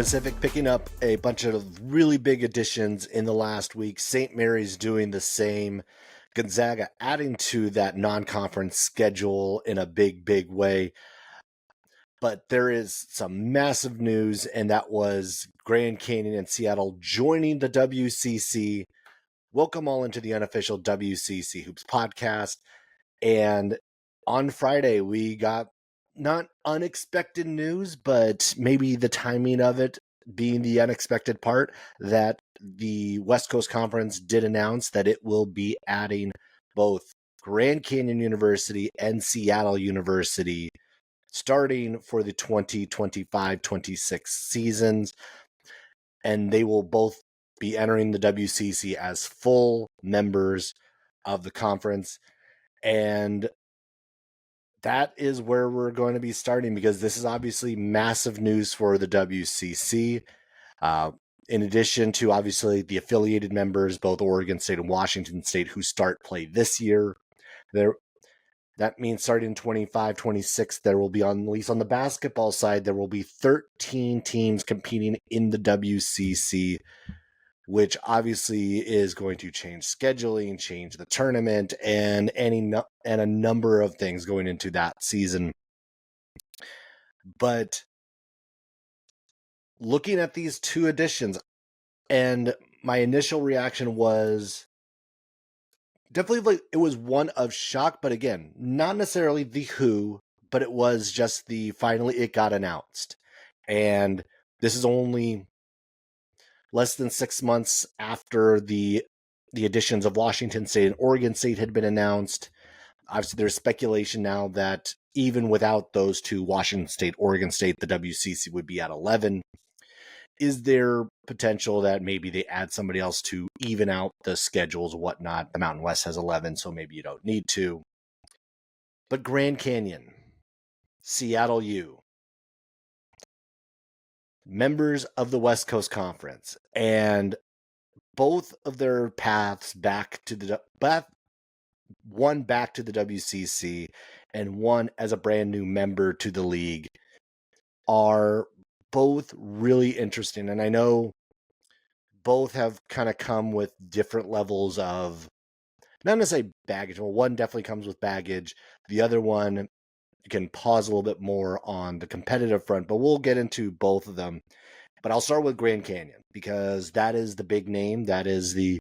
Pacific picking up a bunch of really big additions in the last week. St. Mary's doing the same. Gonzaga adding to that non-conference schedule in a big way. But there is some massive news, and that was Grand Canyon and Seattle joining the WCC. Welcome all into the unofficial WCC Hoops podcast. And on Friday, we got not unexpected news, but maybe the timing of it being the unexpected part, that the West Coast Conference did announce that it will be adding both Grand Canyon University and Seattle University starting for the 2025-26 seasons. And they will both be entering the WCC as full members of the conference. And that is where we're going to be starting, because this is obviously massive news for the WCC. In addition to obviously the affiliated members, both Oregon State and Washington State, who start play this year. That means starting in 25-26, there will be, at least on the basketball side, there will be 13 teams competing in the WCC, which obviously is going to change scheduling, change the tournament, and a number of things going into that season. But looking at these two additions, and my initial reaction was definitely it was one of shock, but again, not necessarily the who, but it was just finally it got announced. And this is only less than 6 months after the additions of Washington State and Oregon State had been announced. Obviously, there's speculation now that even without those two, Washington State, Oregon State, the WCC would be at 11. Is there potential that maybe they add somebody else to even out the schedules, whatnot? The Mountain West has 11, so maybe you don't need to. But Grand Canyon, Seattle U, members of the West Coast Conference, and both of their paths back to the one back to the WCC and one as a brand new member to the league are both really interesting. And I know both have kind of come with different levels of, not necessarily baggage. Well, one definitely comes with baggage. The other one can pause a little bit more on the competitive front, but we'll get into both of them. But I'll start with Grand Canyon, because that is the big name. That is the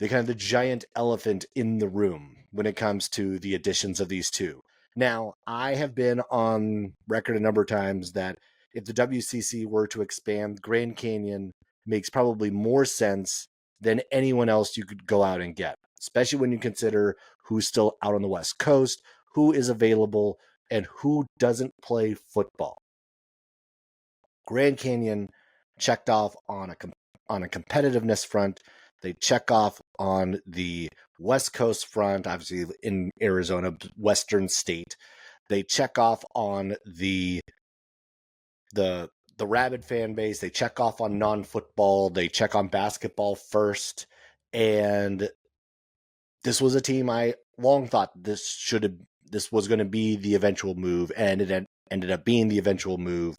kind of the giant elephant in the room when it comes to the additions of these two. Now, I have been on record a number of times that if the WCC were to expand, Grand Canyon makes probably more sense than anyone else you could go out and get, especially when you consider who's still out on the West Coast, who is available, and who doesn't play football. Grand Canyon checked off on a competitiveness front. They check off on the West Coast front, obviously in Arizona, Western State. They check off on the rabid fan base. They check off on non-football. They check on basketball first. And this was a team I long thought this was going to be the eventual move, and it ended up being the eventual move,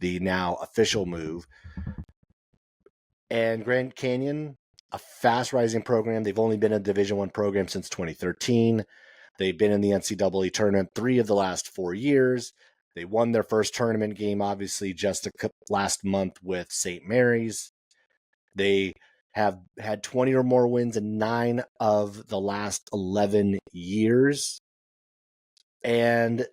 the now official move. And Grand Canyon, a fast rising program. They've only been a Division I program since 2013. They've been in the NCAA tournament 3 of the last 4 years. They won their first tournament game, obviously, just last month with St. Mary's. They have had 20 or more wins in 9 of the last 11 years. And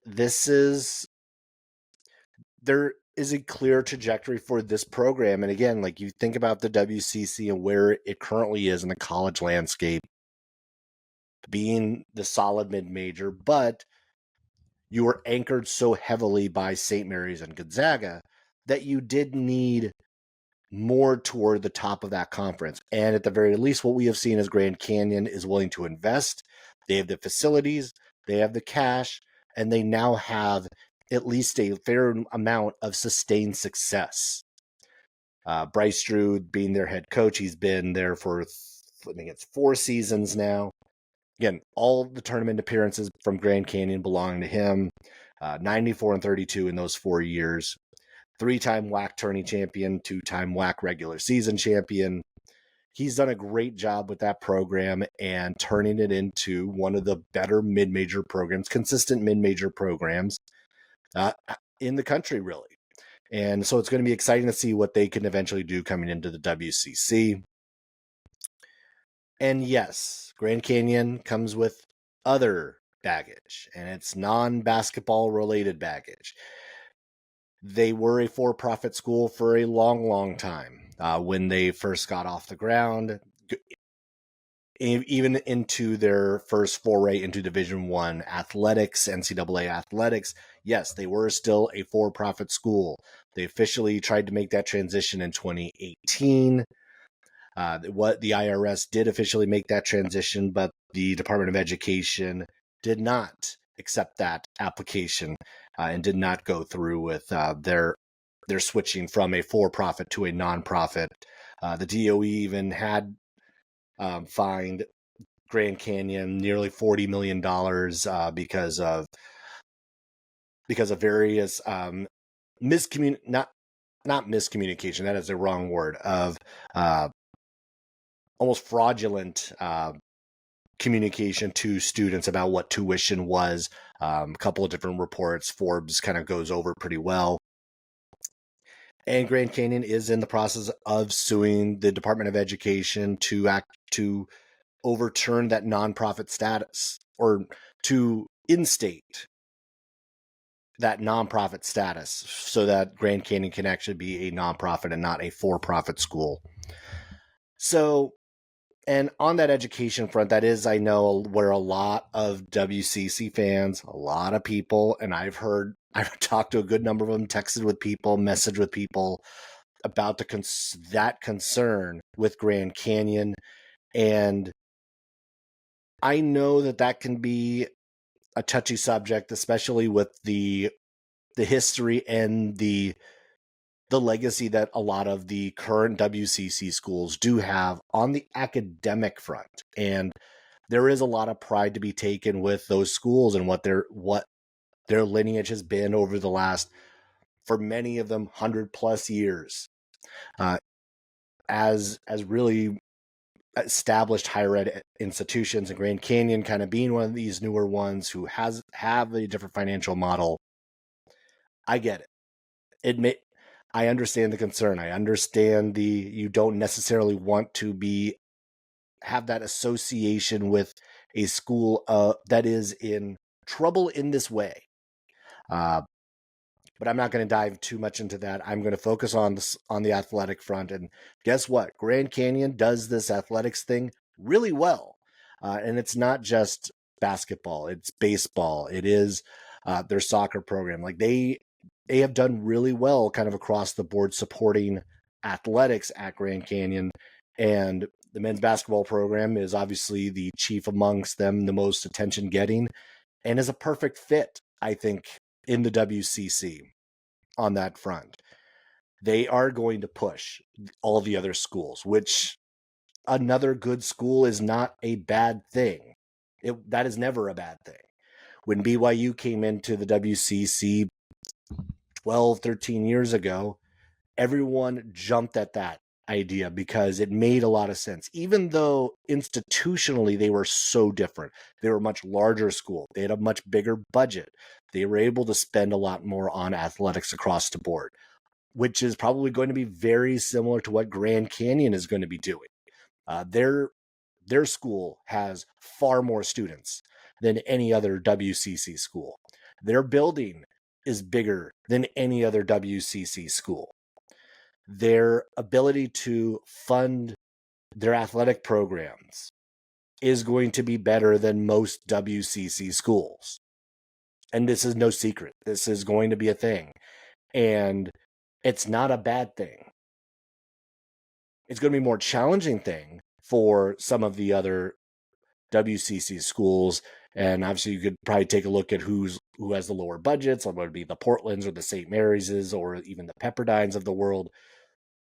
there is a clear trajectory for this program. And again, like you think about the WCC and where it currently is in the college landscape, being the solid mid-major, but you were anchored so heavily by St. Mary's and Gonzaga that you did need more toward the top of that conference. And at the very least, what we have seen is Grand Canyon is willing to invest. They have the facilities, they have the cash, and they now have at least a fair amount of sustained success. Bryce Drew being their head coach, he's been there for, I think it's 4 seasons now. Again, all the tournament appearances from Grand Canyon belong to him. 94-32 in those 4 years. 3-time WAC tourney champion, 2-time WAC regular season champion. He's done a great job with that program and turning it into one of the better mid-major programs, consistent mid-major programs in the country, really. And so it's going to be exciting to see what they can eventually do coming into the WCC. And yes, Grand Canyon comes with other baggage, and it's non-basketball related baggage. They were a for-profit school for a long, long time when they first got off the ground, even into their first foray into Division I athletics, NCAA athletics. Yes, they were still a for-profit school. They officially tried to make that transition in 2018. What the IRS did officially make that transition, but the Department of Education did not accept that application and did not go through with their switching from a for-profit to a non-profit. The DOE even had fined Grand Canyon nearly $40 million because of various not miscommunication. That is the wrong word, of almost fraudulent communication to students about what tuition was. A couple of different reports. Forbes kind of goes over pretty well. And Grand Canyon is in the process of suing the Department of Education to overturn that nonprofit status, or to instate that nonprofit status, so that Grand Canyon can actually be a nonprofit and not a for-profit school. So, and on that education front, that is, I know, where a lot of WCC fans, a lot of people, and I've talked to a good number of them, texted with people, messaged with people about that concern with Grand Canyon. And I know that can be a touchy subject, especially with the history and the legacy that a lot of the current WCC schools do have on the academic front. And there is a lot of pride to be taken with those schools and what their lineage has been over the last, for many of them, 100+ years, as really established higher ed institutions, and Grand Canyon kind of being one of these newer ones who have a different financial model. I get it. I understand the concern. I understand you don't necessarily want to have that association with a school that is in trouble in this way. But I'm not going to dive too much into that. I'm going to focus on the athletic front. And guess what? Grand Canyon does this athletics thing really well. And it's not just basketball. It's baseball. It is their soccer program. Like they have done really well kind of across the board supporting athletics at Grand Canyon. And the men's basketball program is obviously the chief amongst them, the most attention getting, and is a perfect fit, I think, in the WCC on that front. They are going to push all the other schools, which another good school is not a bad thing. That is never a bad thing. When BYU came into the WCC 12, 13 years ago, everyone jumped at that idea because it made a lot of sense. Even though institutionally they were so different, they were a much larger school, they had a much bigger budget, they were able to spend a lot more on athletics across the board, which is probably going to be very similar to what Grand Canyon is going to be doing. Their school has far more students than any other WCC school. Their building is bigger than any other WCC school. Their ability to fund their athletic programs is going to be better than most WCC schools. And this is no secret. This is going to be a thing. And it's not a bad thing. It's going to be a more challenging thing for some of the other WCC schools. And obviously you could probably take a look at who has the lower budgets, whether it be the Portlands or the St. Mary's or even the Pepperdines of the world.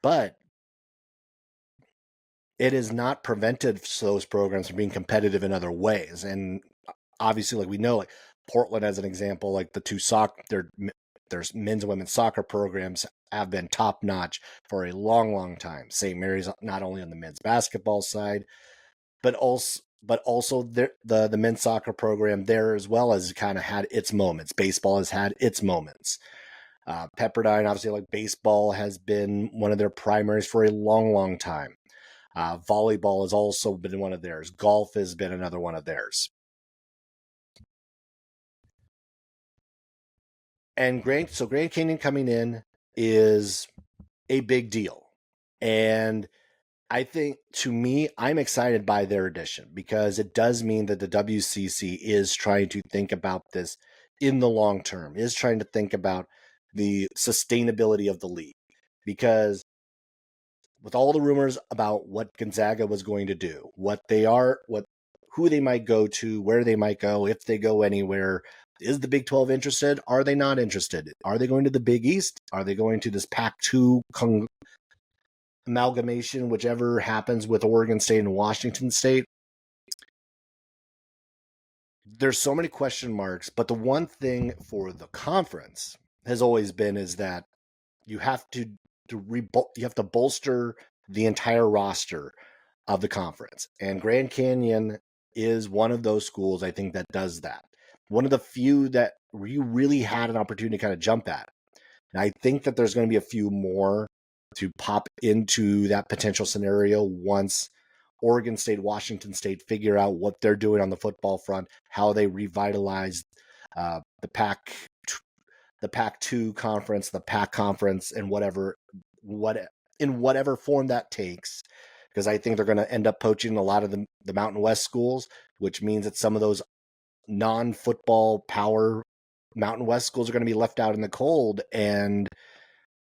But it has not prevented those programs from being competitive in other ways. And obviously, like we know, like Portland as an example, like the two there's men's and women's soccer programs have been top notch for a long, long time. St. Mary's not only on the men's basketball side, but also the men's soccer program there as well has kind of had its moments. Baseball has had its moments. Pepperdine, obviously, like baseball, has been one of their primaries for a long, long time. Volleyball has also been one of theirs. Golf has been another one of theirs. And Grand Canyon coming in is a big deal. And I think, to me, I'm excited by their addition because it does mean that the WCC is trying to think about this in the long term, is trying to think about the sustainability of the league. Because with all the rumors about what Gonzaga was going to do, who they might go to, where they might go, if they go anywhere, is the Big 12 interested? Are they not interested? Are they going to the Big East? Are they going to this Pac-2 amalgamation, whichever happens with Oregon State and Washington State? There's so many question marks, but the one thing for the conference has always been is that you have to you have to bolster the entire roster of the conference. And Grand Canyon is one of those schools, I think, that does that. One of the few that you really had an opportunity to kind of jump at. And I think that there's going to be a few more to pop into that potential scenario once Oregon State, Washington State figure out what they're doing on the football front, how they revitalize the Pac-2 conference, the Pac conference, and in whatever form that takes. Because I think they're going to end up poaching a lot of the Mountain West schools, which means that some of those non-football power Mountain West schools are going to be left out in the cold, and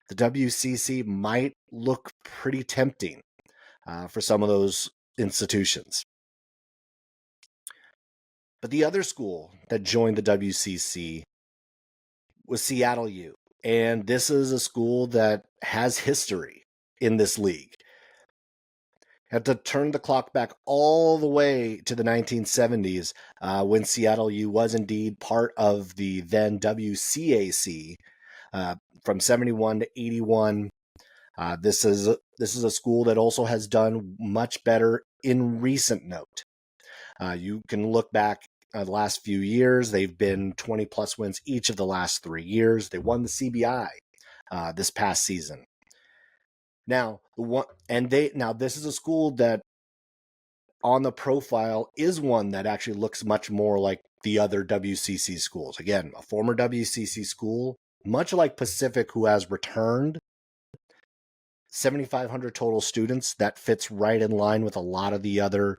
the WCC might look pretty tempting for some of those institutions. But the other school that joined the WCC was Seattle U. And this is a school that has history in this league. Had to turn the clock back all the way to the 1970s when Seattle U was indeed part of the then WCAC from 71 to 81. This is a school that also has done much better in recent note. You can look back the last few years. They've been 20 plus wins each of the last 3 years. They won the CBI this past season. Now, this is a school that on the profile is one that actually looks much more like the other WCC schools. Again, a former WCC school, much like Pacific, who has returned 7,500 total students. That fits right in line with a lot of the other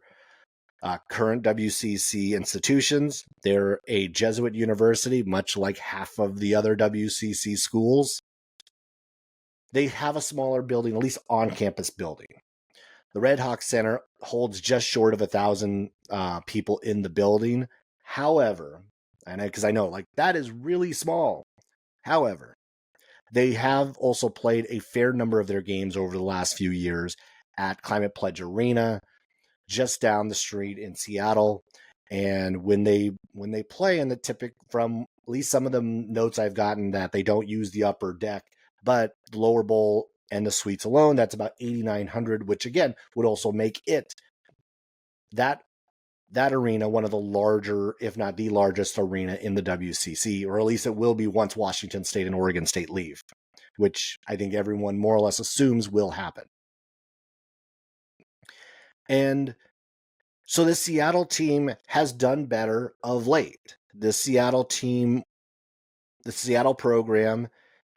current WCC institutions. They're a Jesuit university, much like half of the other WCC schools. They have a smaller building, at least on-campus building. The Red Hawk Center holds just short of 1,000 people in the building. However, and because I know, like, that is really small. However, they have also played a fair number of their games over the last few years at Climate Pledge Arena, just down the street in Seattle. And when they play in the from at least some of the notes I've gotten, that they don't use the upper deck, but the lower bowl and the suites alone, that's about 8,900, which again would also make it that arena one of the larger, if not the largest arena in the WCC, or at least it will be once Washington State and Oregon State leave, which I think everyone more or less assumes will happen. And so the Seattle team has done better of late. The Seattle program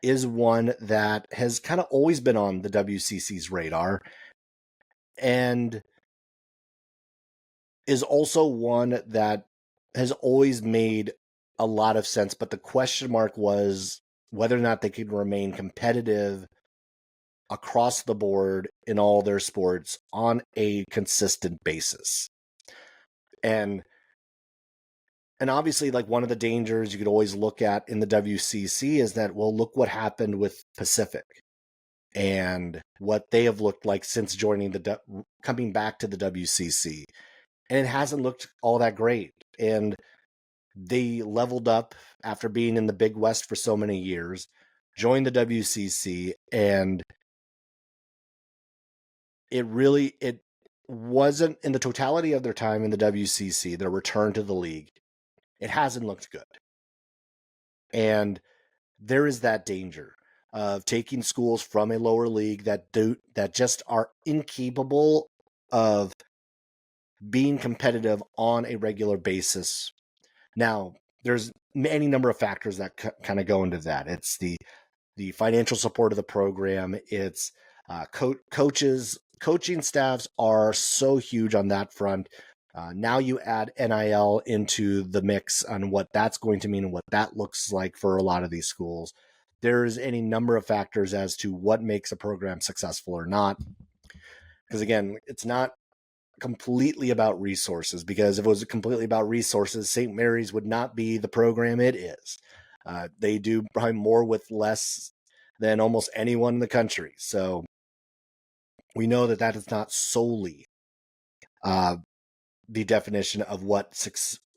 is one that has kind of always been on the WCC's radar and is also one that has always made a lot of sense. But the question mark was whether or not they could remain competitive across the board in all their sports on a consistent basis. And obviously, like, one of the dangers you could always look at in the WCC is that, well, look what happened with Pacific and what they have looked like since coming back to the WCC. And it hasn't looked all that great. And they leveled up after being in the Big West for so many years joined the WCC, and it wasn't, in the totality of their time in the WCC, their return to the league, it hasn't looked good. And there is that danger of taking schools from a lower league that just are incapable of being competitive on a regular basis. Now, there's any number of factors that kind of go into that. It's the financial support of the program. It's coaching staffs are so huge on that front. Now you add NIL into the mix on what that's going to mean and what that looks like for a lot of these schools. There's any number of factors as to what makes a program successful or not. Because again, it's not completely about resources, because if it was completely about resources, St. Mary's would not be the program it is. They do probably more with less than almost anyone in the country. So we know that is not solely the definition of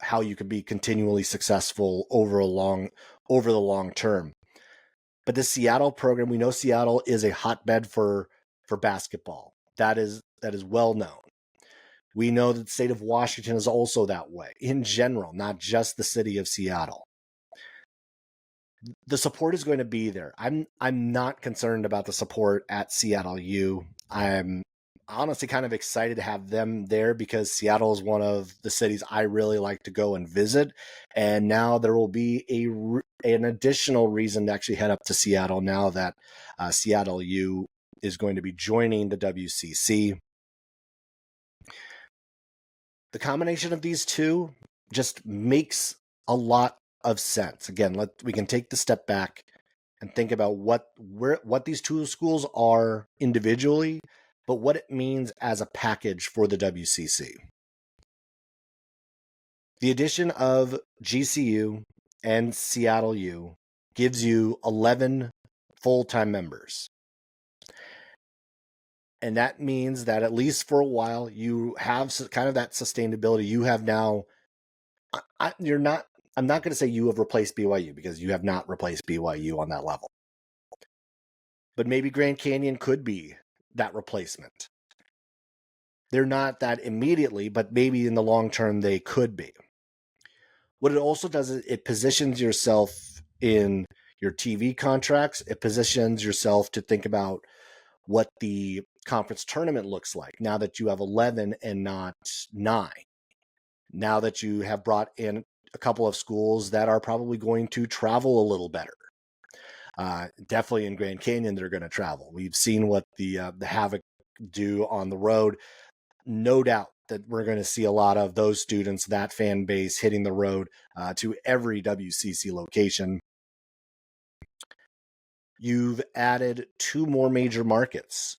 how you can be continually successful over the long term. But the Seattle program, we know Seattle is a hotbed for basketball. That is well known. We know that the state of Washington is also that way in general, not just the city of Seattle. The support is going to be there. I'm not concerned about the support at Seattle U. I'm honestly kind of excited to have them there, because Seattle is one of the cities I really like to go and visit. And now there will be an additional reason to actually head up to Seattle now that Seattle U is going to be joining the WCC. The combination of these two just makes a lot of sense. Again, we can take the step back and think about what these two schools are individually, but what it means as a package for the WCC. The addition of GCU and Seattle U gives you 11 full-time members. And that means that at least for a while, you have kind of that sustainability. You have now, I'm not going to say you have replaced BYU, because you have not replaced BYU on that level. But maybe Grand Canyon could be that replacement. They're not that immediately, but maybe in the long term they could be. What it also does is it positions yourself in your TV contracts. It positions yourself to think about what the conference tournament looks like now that you have 11 and not 9. Now that you have brought in a couple of schools that are probably going to travel a little better. Definitely in Grand Canyon, they're going to travel. We've seen what the Havoc do on the road. No doubt that we're going to see a lot of those students, that fan base, hitting the road to every WCC location. You've added 2 more major markets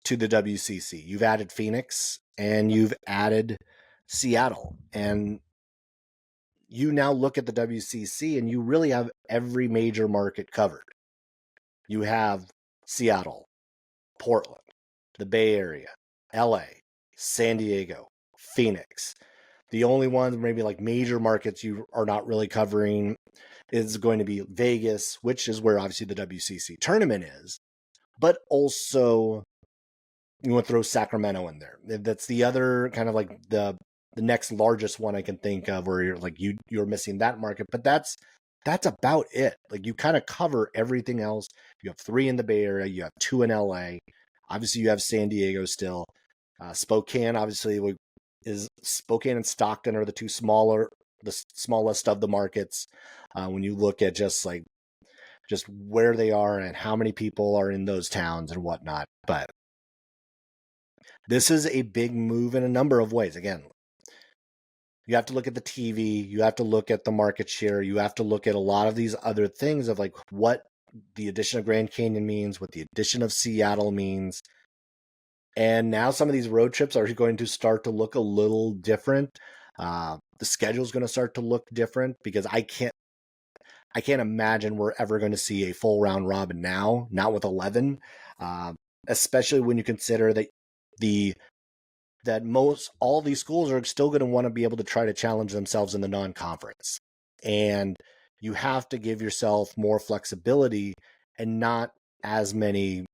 to the WCC. You've added Phoenix and you've added Seattle. And you now look at the WCC and you really have every major market covered. You have Seattle, Portland, the Bay Area, LA, San Diego, Phoenix. The only ones maybe like major markets you are not really covering is going to be Vegas, which is where obviously the WCC tournament is, but also you want to throw Sacramento in there. That's the other kind of like the next largest one I can think of where you're like you're missing that market, but that's about it. Like you kind of cover everything else. You have 3 in the Bay Area, you have 2 in LA. Obviously you have San Diego still. Spokane obviously is Spokane and Stockton are the smallest of the markets. When you look at just where they are and how many people are in those towns and whatnot. But this is a big move in a number of ways. Again, you have to look at the TV, you have to look at the market share, you have to look at a lot of these other things of like what the addition of Grand Canyon means, what the addition of Seattle means. And now some of these road trips are going to start to look a little different. The schedule is going to start to look different, because I can't imagine we're ever going to see a full round robin now, not with 11, especially when you consider that all these schools are still going to want to be able to try to challenge themselves in the non-conference. And you have to give yourself more flexibility and not as many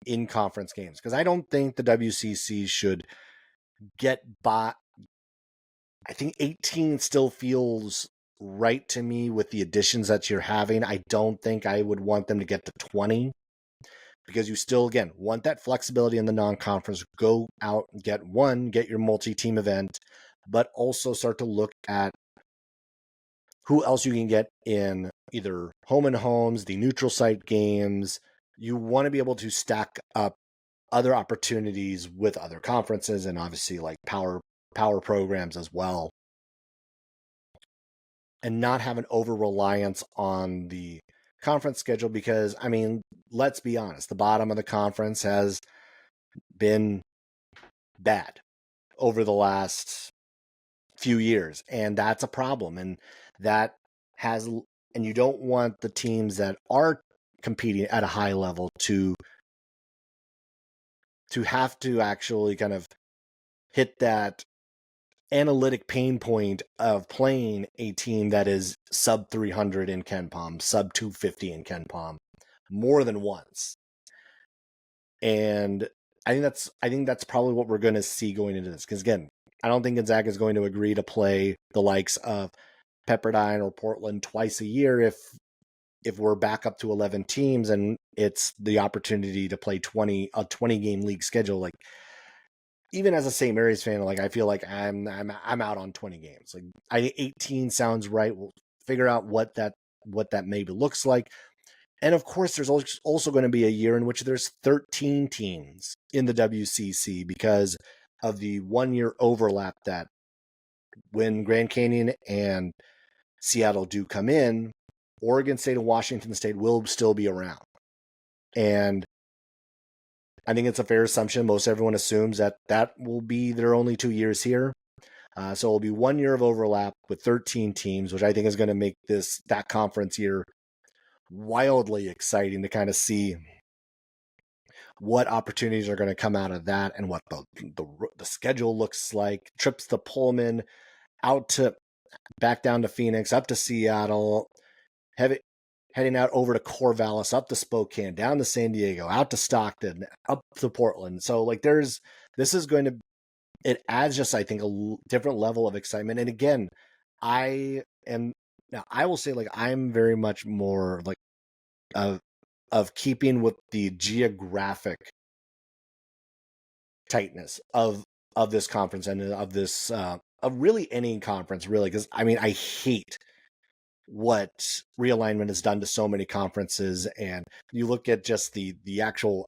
in-conference games, because I don't think the WCC should get by. I think 18 still feels right to me with the additions that you're having. I don't think I would want them to get to 20, because you still, again, want that flexibility in the non-conference. Go out and get your multi-team event, but also start to look at who else you can get in either home and homes, the neutral site games. You want to be able to stack up other opportunities with other conferences, and obviously like power programs as well, and not have an over reliance on the conference schedule, because I mean, let's be honest, the bottom of the conference has been bad over the last few years, and that's a problem. And that has, and you don't want the teams that are competing at a high level to have to actually kind of hit that analytic pain point of playing a team that is sub 300 in KenPom, sub 250 in KenPom more than once. And I think that's probably what we're going to see going into this, because again, I don't think Gonzaga is going to agree to play the likes of Pepperdine or Portland twice a year if we're back up to 11 teams and it's the opportunity to play a 20 game league schedule. Like, even as a St. Mary's fan, like, I feel like I'm out on 20 games. Like, 18 sounds right. We'll figure out what that maybe looks like. And of course, there's also going to be a year in which there's 13 teams in the WCC because of the 1 year overlap that when Grand Canyon and Seattle do come in, Oregon State and Washington State will still be around. And I think it's a fair assumption. Most everyone assumes that will be their only 2 years here. So it'll be 1 year of overlap with 13 teams, which I think is going to make that conference year wildly exciting to kind of see what opportunities are going to come out of that and what the schedule looks like. Trips to Pullman, back down to Phoenix, up to Seattle, heading out over to Corvallis, up to Spokane, down to San Diego, out to Stockton, up to Portland. So like it adds just, I think, a different level of excitement. And again, I will say, like, I'm very much more like of keeping with the geographic tightness of this conference and of this of really any conference, really, because I mean, I hate what realignment has done to so many conferences. And you look at just the actual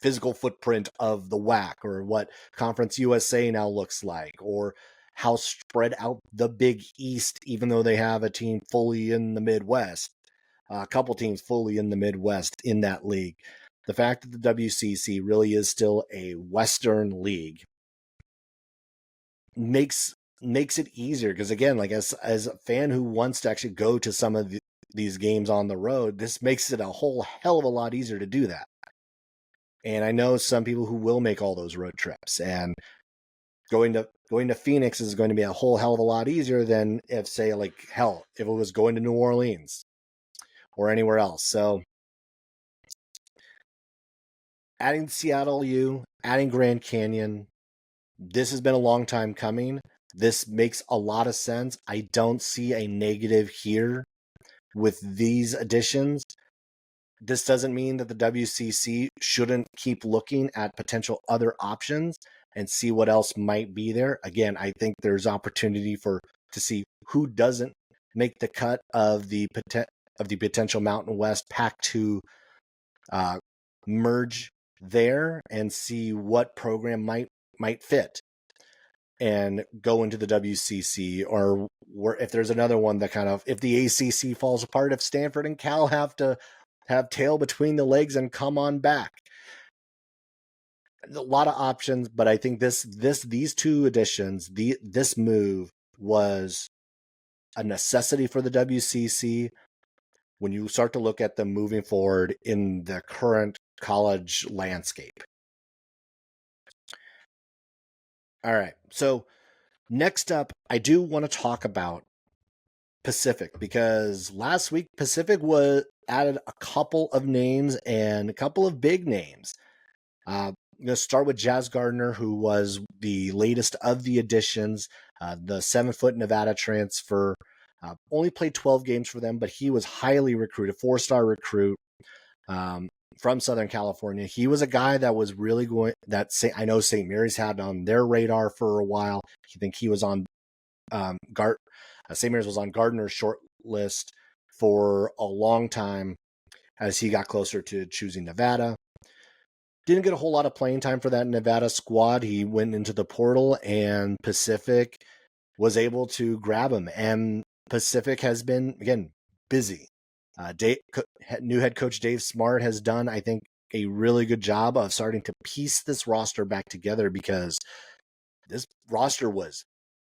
physical footprint of the WAC, or what Conference USA now looks like, or how spread out the Big East, even though they have a team fully in the Midwest, a couple teams fully in the Midwest in that league. The fact that the WCC really is still a Western league makes it easier, because again, like, as a fan who wants to actually go to some of these games on the road, this makes it a whole hell of a lot easier to do that. And I know some people who will make all those road trips, and going to Phoenix is going to be a whole hell of a lot easier than if, say, like, hell, if it was going to New Orleans or anywhere else. So adding Seattle U, adding Grand Canyon, this has been a long time coming. This makes a lot of sense. I don't see a negative here with these additions. This doesn't mean that the WCC shouldn't keep looking at potential other options and see what else might be there. Again, I think there's opportunity to see who doesn't make the cut of the potential Mountain West Pac-2 merge there, and see what program might fit and go into the WCC, or if there's another one that kind of, if the ACC falls apart, if Stanford and Cal have to have tail between the legs and come on back. A lot of options, but I think these two additions, this move was a necessity for the WCC when you start to look at them moving forward in the current college landscape. All right, so next up, I do want to talk about Pacific, because last week Pacific added a couple of names and a couple of big names. I'm going to start with Jazz Gardner, who was the latest of the additions, the 7-foot Nevada transfer. Only played 12 games for them, but he was highly recruited, 4-star recruit from Southern California. He was a guy that was really I know St. Mary's had on their radar for a while. I think he was on St. Mary's was on Gardner's short list for a long time as he got closer to choosing Nevada. Didn't get a whole lot of playing time for that Nevada squad. He went into the portal, and Pacific was able to grab him. And Pacific has been, again, busy. New head coach Dave Smart has done, I think, a really good job of starting to piece this roster back together, because this roster was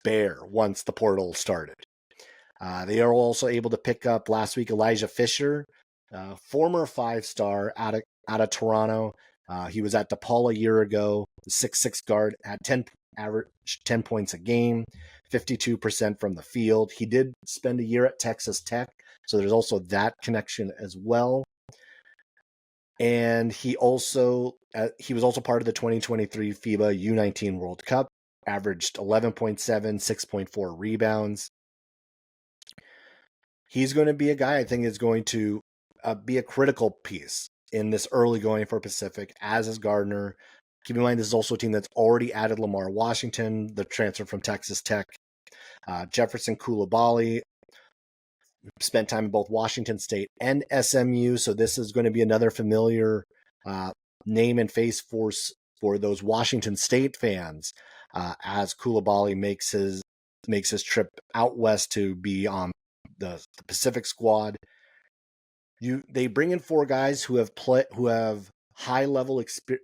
bare once the portal started. They are also able to pick up last week Elijah Fisher, former 5-star out of Toronto. He was at DePaul a year ago. The 6'6" guard had average 10 points a game, 52% from the field. He did spend a year at Texas Tech, so there's also that connection as well. And he was also part of the 2023 FIBA U19 World Cup, averaged 11.7, 6.4 rebounds. He's going to be a guy I think is going to be a critical piece in this early going for Pacific, as is Gardner. Keep in mind, this is also a team that's already added Lamar Washington, the transfer from Texas Tech. Jefferson Koulibaly spent time in both Washington State and SMU, so this is going to be another familiar name and face for those Washington State fans, as Koulibaly makes his trip out west to be on the Pacific squad. They bring in 4 guys who have high level experience,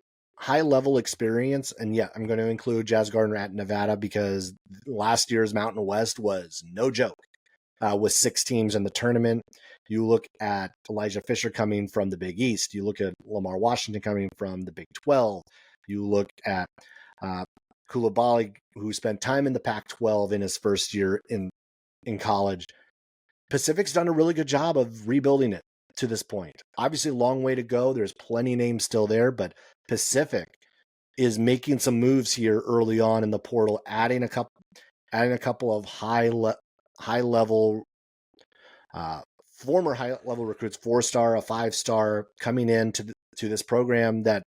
and yeah, I'm going to include Jazz Gardner at Nevada, because last year's Mountain West was no joke, with 6 teams in the tournament. You look at Elijah Fisher coming from the Big East. You look at Lamar Washington coming from the Big 12. You look at Koulibaly, who spent time in the Pac-12 in his first year in college. Pacific's done a really good job of rebuilding it to this point. Obviously, a long way to go. There's plenty of names still there, but Pacific is making some moves here early on in the portal, adding a couple of high-level former high-level recruits, 4-star, a 5-star, coming in to this program that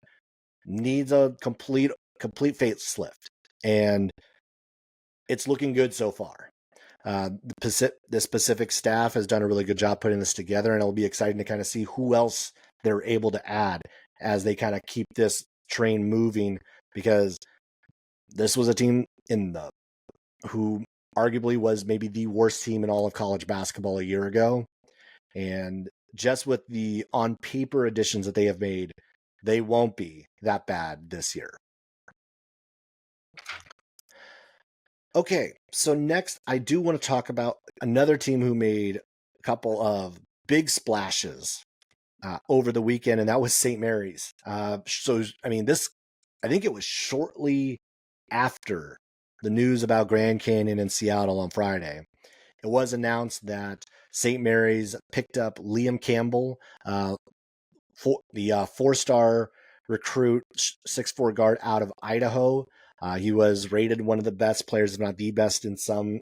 needs a complete facelift, and it's looking good so far. This Pacific staff has done a really good job putting this together, and it'll be exciting to kind of see who else they're able to add as they kind of keep this train moving, because this was a team who arguably was maybe the worst team in all of college basketball a year ago. And just with the on paper additions that they have made, they won't be that bad this year. Okay, so next I do want to talk about another team who made a couple of big splashes over the weekend, and that was St. Mary's. I think it was shortly after the news about Grand Canyon and Seattle on Friday. It was announced that St. Mary's picked up Liam Campbell, the 4-star recruit, 6'4" guard out of Idaho. He was rated one of the best players, if not the best, in some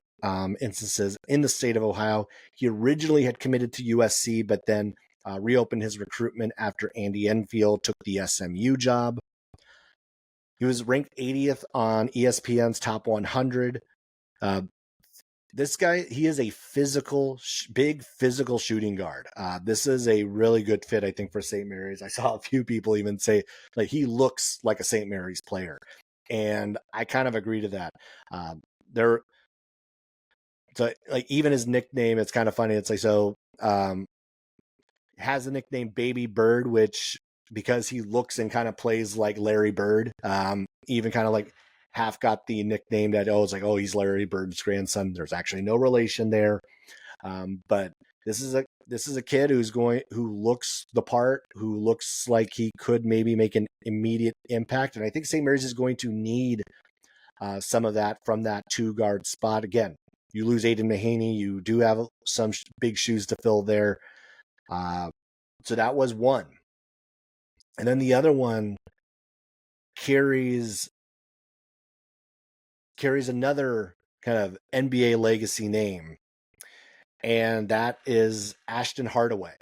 instances in the state of Ohio. He originally had committed to USC, but then reopened his recruitment after Andy Enfield took the SMU job. He was ranked 80th on ESPN's Top 100. This guy, he is a big physical shooting guard. This is a really good fit, I think, for St. Mary's. I saw a few people even say, like, he looks like a St. Mary's player. And I kind of agree to that. Even his nickname, it's kind of funny. It's like, has the nickname Baby Bird, which, because he looks and kind of plays like Larry Bird, even kind of like half got the nickname that, he's Larry Bird's grandson. There's actually no relation there. But this is a kid who looks the part, who looks like he could maybe make an immediate impact. And I think St. Mary's is going to need some of that from that 2-guard spot. Again, you lose Aiden Mahaney, you do have some big shoes to fill there. So that was one. And then the other one carries another kind of NBA legacy name, and that is Ashton Hardaway,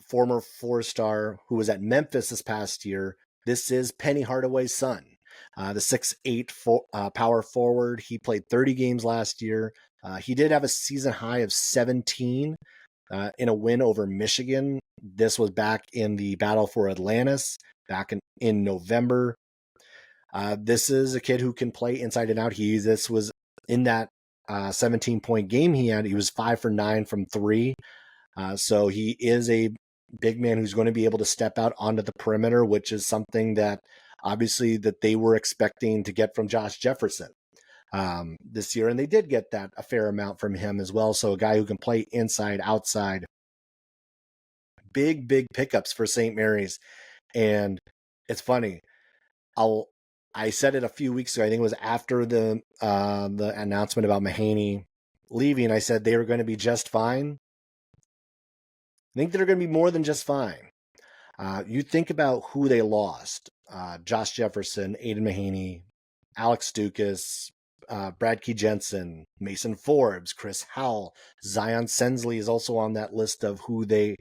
former four-star who was at Memphis this past year. This is Penny Hardaway's son, the 6'8" power forward. He played 30 games last year. He did have a season high of 17 in a win over Michigan. This was back in the battle for Atlantis back in November. This is a kid who can play inside and out. This was in that 17-point game he had. He was 5 for 9 from 3. So he is a big man who's going to be able to step out onto the perimeter, which is something that obviously that they were expecting to get from Josh Jefferson this year. And they did get that a fair amount from him as well. So a guy who can play inside, outside. Big pickups for St. Mary's. And it's funny. I said it a few weeks ago. I think it was after the announcement about Mahaney leaving. I said they were going to be just fine. I think they're going to be more than just fine. You think about who they lost: Josh Jefferson, Aiden Mahaney, Alex Dukas, Brad Key Jensen, Mason Forbes, Chris Howell, Zion Sensley is also on that list of who they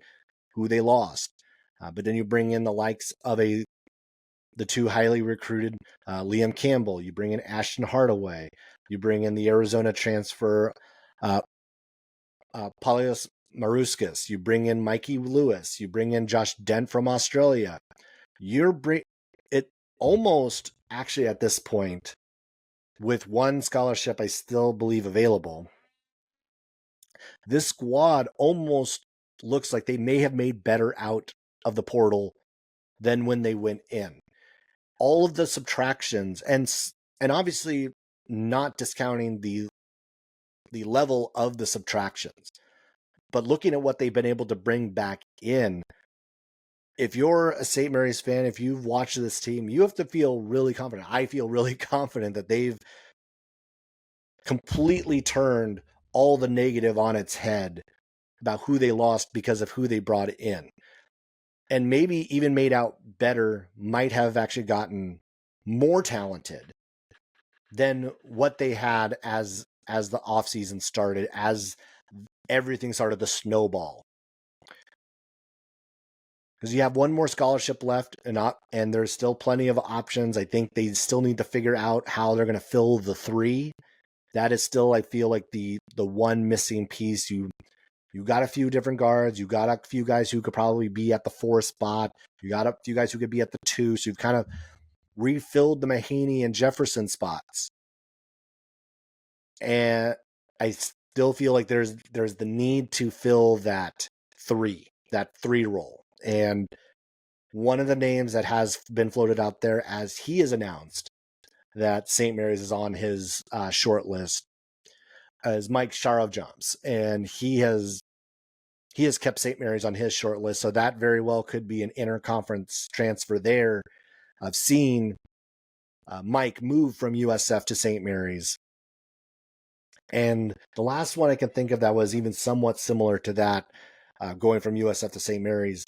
lost. But then you bring in the likes of the two highly recruited Liam Campbell. You bring in Ashton Hardaway. You bring in the Arizona transfer Paulius Maruskis. You bring in Mikey Lewis. You bring in Josh Dent from Australia. It almost actually at this point, with one scholarship I still believe available, this squad almost looks like they may have made better out of the portal than when they went in. All of the subtractions and obviously not discounting the level of the subtractions, but looking at what they've been able to bring back in. If you're a St. Mary's fan, if you've watched this team, you have to feel really confident. I feel really confident that they've completely turned all the negative on its head about who they lost because of who they brought in. And maybe even made out better, might have actually gotten more talented than what they had as the offseason started, as everything started to snowball. Because you have one more scholarship left, and there's still plenty of options. I think they still need to figure out how they're going to fill the 3. That is still, I feel like, the one missing piece. You got a few different guards. You got a few guys who could probably be at the 4 spot. You got a few guys who could be at the 2. So you've kind of refilled the Mahaney and Jefferson spots. And I still feel like there's the need to fill that 3 role. And one of the names that has been floated out there, as he has announced that St. Mary's is on his short list, is Mike Sharovjams. And he has kept St. Mary's on his short list. So that very well could be an interconference transfer there. I've seen Mike move from USF to St. Mary's. And the last one I can think of that was even somewhat similar to that, going from USF to St. Mary's,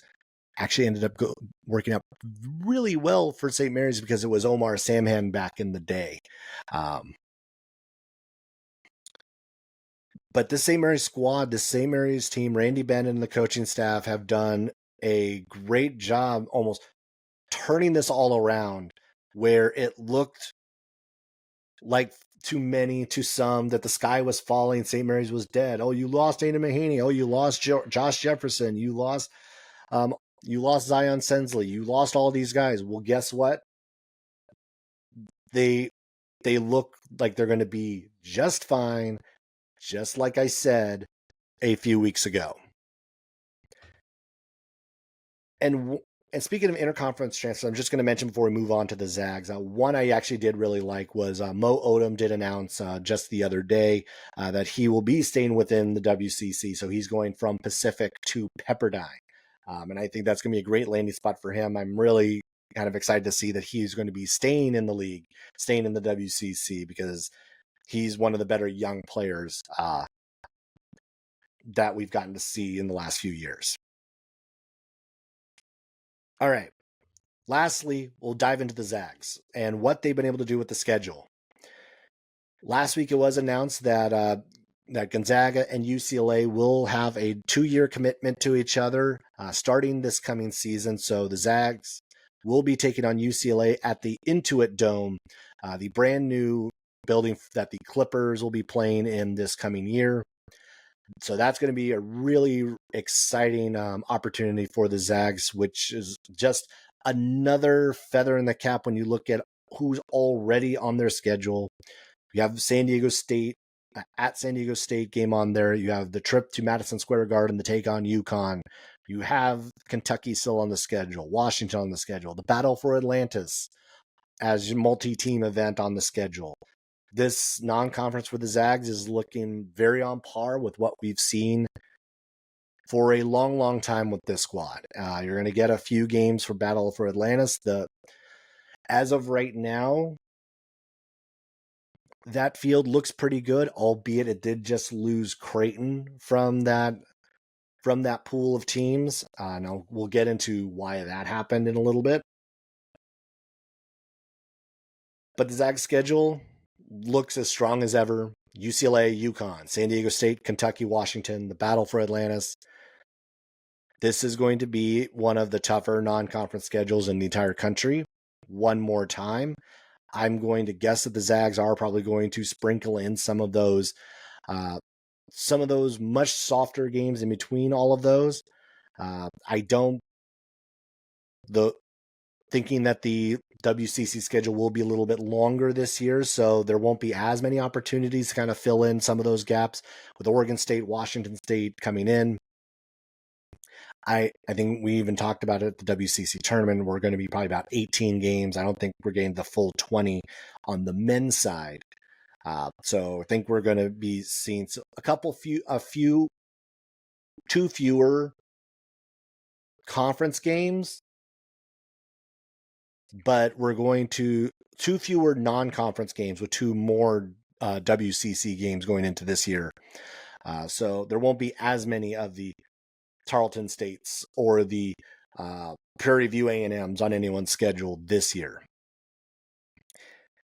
actually ended up working out really well for St. Mary's because it was Omar Samhan back in the day. But this St. Mary's squad, this St. Mary's team, Randy Bennett and the coaching staff have done a great job almost turning this all around, where it looked like to some that the sky was falling, St. Mary's was dead. Oh, you lost Aiden Mahaney. Oh, you lost Josh Jefferson. You lost Zion Sensley. You lost all these guys. Well, guess what? They look like they're going to be just fine, just like I said a few weeks ago. And speaking of interconference transfers, I'm just going to mention before we move on to the Zags, one I actually did really like was Mo Odom did announce just the other day that he will be staying within the WCC. So he's going from Pacific to Pepperdine. And I think that's going to be a great landing spot for him. I'm really kind of excited to see that he's going to be staying in the league, staying in the WCC, because he's one of the better young players that we've gotten to see in the last few years. All right. Lastly, we'll dive into the Zags and what they've been able to do with the schedule. Last week, it was announced that Gonzaga and UCLA will have a 2-year commitment to each other starting this coming season. So the Zags will be taking on UCLA at the Intuit Dome, the brand new building that the Clippers will be playing in this coming year. So that's going to be a really exciting opportunity for the Zags, which is just another feather in the cap when you look at who's already on their schedule. You have San Diego State at San Diego State game on there. You have the trip to Madison Square Garden to take on UConn. You have Kentucky still on the schedule, Washington on the schedule, the Battle for Atlantis as your multi-team event on the schedule. This non-conference for the Zags is looking very on par with what we've seen for a long, long time with this squad. You're going to get a few games for Battle for Atlantis. As of right now, that field looks pretty good, albeit it did just lose Creighton from that pool of teams. Now we'll get into why that happened in a little bit. But the Zags schedule looks as strong as ever. UCLA, UConn, San Diego State, Kentucky, Washington, the Battle for Atlantis. This is going to be one of the tougher non-conference schedules in the entire country. One more time, I'm going to guess that the Zags are probably going to sprinkle in some of those much softer games in between all of those. Thinking that the WCC schedule will be a little bit longer this year, so there won't be as many opportunities to kind of fill in some of those gaps with Oregon State, Washington State coming in. I think we even talked about it at the WCC tournament. We're going to be probably about 18 games. I don't think we're getting the full 20 on the men's side. So I think we're going to be seeing two fewer conference games, but we're going to two fewer non-conference games with two more WCC games going into this year. So there won't be as many of the Tarleton States or the Prairie View A&Ms on anyone's schedule this year.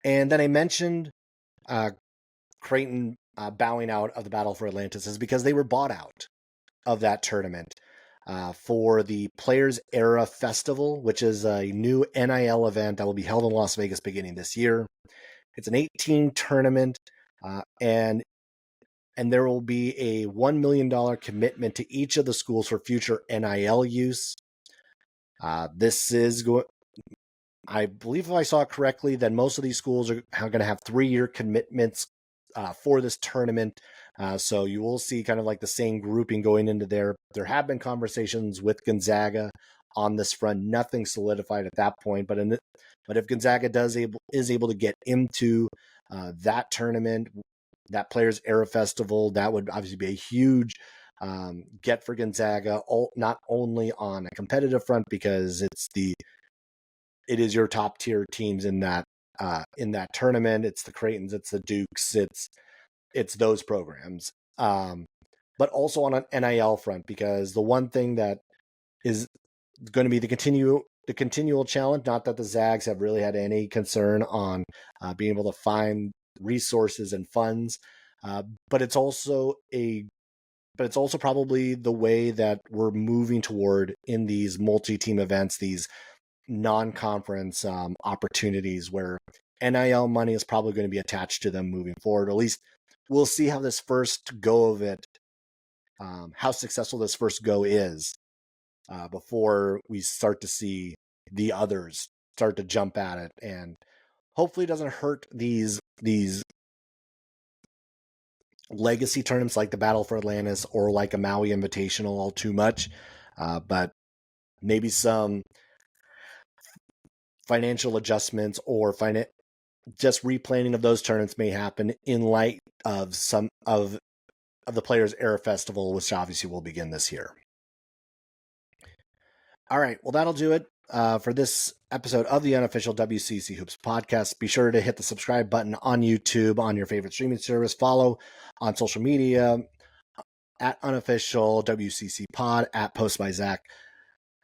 And then I mentioned Creighton bowing out of the Battle for Atlantis is because they were bought out of that tournament for the Players Era Festival, which is a new NIL event that will be held in Las Vegas beginning this year. It's an 18 tournament, and there will be a $1 million commitment to each of the schools for future NIL use. This is going. I believe if I saw it correctly, then most of these schools are going to have 3-year commitments for this tournament. So you will see kind of like the same grouping going into there. There have been conversations with Gonzaga on this front. Nothing solidified at that point, but if Gonzaga is able to get into that tournament, that Players Era Festival, that would obviously be a huge get for Gonzaga. Not only on a competitive front because it is your top tier teams in that tournament. It's the Creightons, it's the Dukes, it's those programs. But also on an NIL front, because the one thing that is going to be the continual challenge, not that the Zags have really had any concern on being able to find resources and funds, but it's also probably the way that we're moving toward in these multi-team events, these non-conference opportunities where NIL money is probably going to be attached to them moving forward. Or at least we'll see how this first go of it, how successful this first go is before we start to see the others start to jump at it, and hopefully it doesn't hurt these legacy tournaments like the Battle for Atlantis or like a Maui Invitational all too much, but maybe some financial adjustments or just replanning of those tournaments may happen in light of some of the Players Era Festival, which obviously will begin this year. All right, well, that'll do it for this episode of the Unofficial WCC Hoops podcast. Be sure to hit the subscribe button on YouTube, on your favorite streaming service. Follow on social media at Unofficial WCC Pod, at Post by Zach.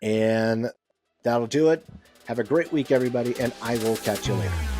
And That'll do it. Have a great week, everybody, and I will catch you later.